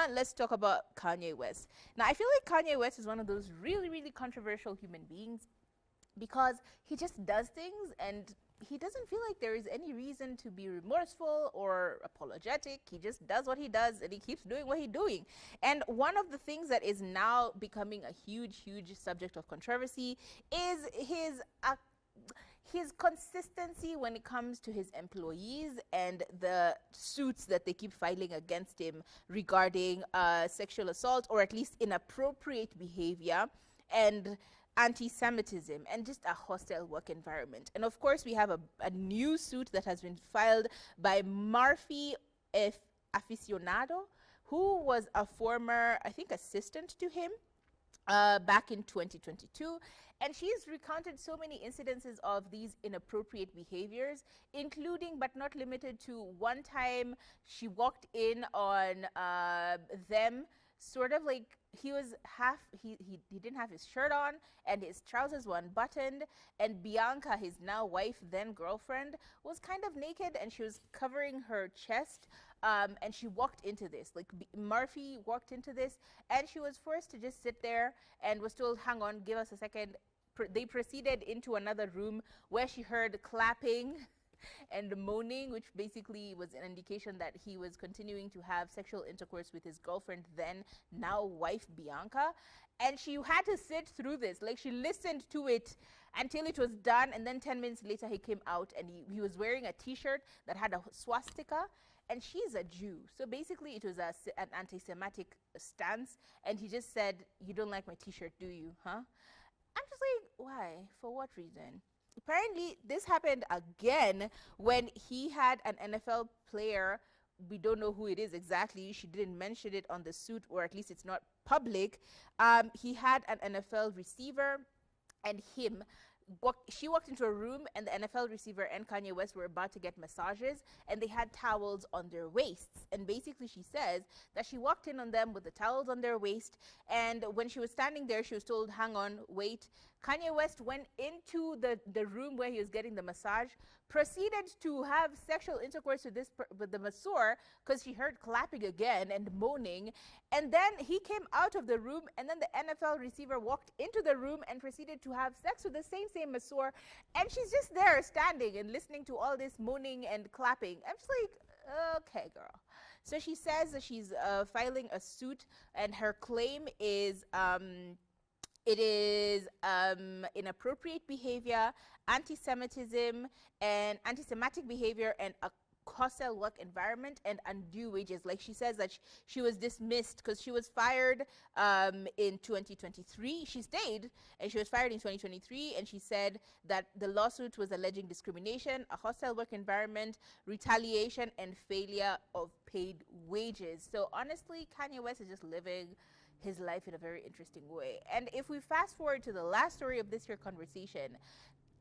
on, let's talk about Kanye West. Now, I feel like Kanye West is one of those really, really controversial human beings because he just does things and he doesn't feel like there is any reason to be remorseful or apologetic. He just does what he does and he keeps doing what he's doing. And one of the things that is now becoming a huge, huge subject of controversy is his consistency when it comes to his employees and the suits that they keep filing against him regarding sexual assault or at least inappropriate behavior and anti-Semitism and just a hostile work environment. And of course, we have a new suit that has been filed by Murphy Aficionado, who was a former, I think, assistant to him back in 2022, and she's recounted so many incidences of these inappropriate behaviors, including but not limited to one time she walked in on them sort of like he didn't have his shirt on and his trousers were unbuttoned, and Bianca, his now wife, then girlfriend, was kind of naked and she was covering her chest, and she walked into this, like Murphy walked into this, and she was forced to just sit there and was told, hang on, give us a second. They proceeded into another room where she heard clapping and moaning, which basically was an indication that he was continuing to have sexual intercourse with his girlfriend, then now wife, Bianca. And she had to sit through this. Like, she listened to it until it was done, and then 10 minutes later he came out and he was wearing a t-shirt that had a swastika, and she's a Jew. So basically it was an anti-Semitic stance, and he just said, you don't like my t-shirt, do you, huh? I'm just like, why? For what reason? Apparently, this happened again when he had an NFL player. We don't know who it is exactly. She didn't mention it on the suit, or at least it's not public. He had an NFL receiver, and she walked into a room, and the NFL receiver and Kanye West were about to get massages, and they had towels on their waists. And basically she says that she walked in on them with the towels on their waist, and when she was standing there, she was told, hang on, wait. Kanye West went into the room where he was getting the massage, proceeded to have sexual intercourse with the masseur, because she heard clapping again and moaning, and then he came out of the room, and then the NFL receiver walked into the room and proceeded to have sex with the same masseur, and she's just there standing and listening to all this moaning and clapping. I'm just like, okay, girl. So she says that she's filing a suit, and her claim is it is inappropriate behavior, anti-Semitism, and anti-Semitic behavior, and a hostile work environment, and undue wages. Like, she says that she was dismissed because she was fired in 2023. She stayed, and she was fired in 2023, and she said that the lawsuit was alleging discrimination, a hostile work environment, retaliation, and failure of paid wages. So honestly, Kanye West is just living his life in a very interesting way. And if we fast forward to the last story of this here conversation,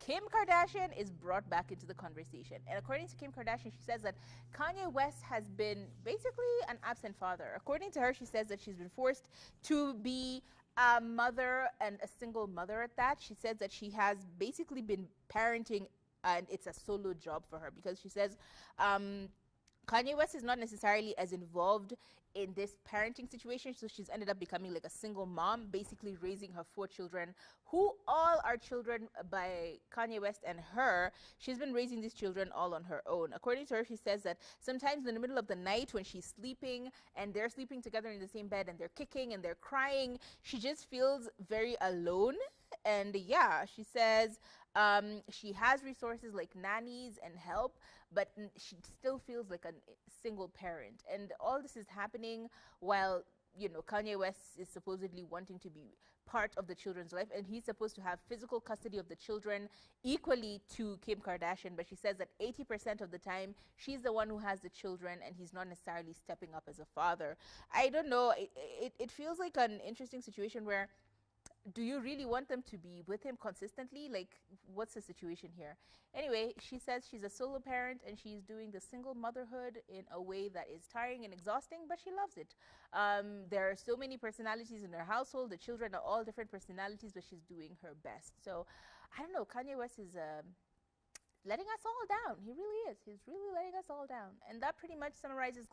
Kim Kardashian is brought back into the conversation. And according to Kim Kardashian, she says that Kanye West has been basically an absent father. According to her, she says that she's been forced to be a mother, and a single mother at that. She says that she has basically been parenting, and it's a solo job for her, because she says Kanye West is not necessarily as involved in this parenting situation, so she's ended up becoming like a single mom, basically raising her 4 children, who all are children by Kanye West and her. She's been raising these children all on her own. According to her, she says that sometimes in the middle of the night when she's sleeping and they're sleeping together in the same bed and they're kicking and they're crying, she just feels very alone. And yeah, she says she has resources like nannies and help, but she still feels like a single parent. And all this is happening while, you know, Kanye West is supposedly wanting to be part of the children's life, and he's supposed to have physical custody of the children equally to Kim Kardashian, but she says that 80% of the time she's the one who has the children and he's not necessarily stepping up as a father. I don't know, it feels like an interesting situation where, do you really want them to be with him consistently? Like, what's the situation here? Anyway, she says she's a solo parent and she's doing the single motherhood in a way that is tiring and exhausting, but she loves it. There are so many personalities in her household. The children are all different personalities, but she's doing her best. So, I don't know, Kanye West is letting us all down. He really is. He's really letting us all down. And that pretty much summarizes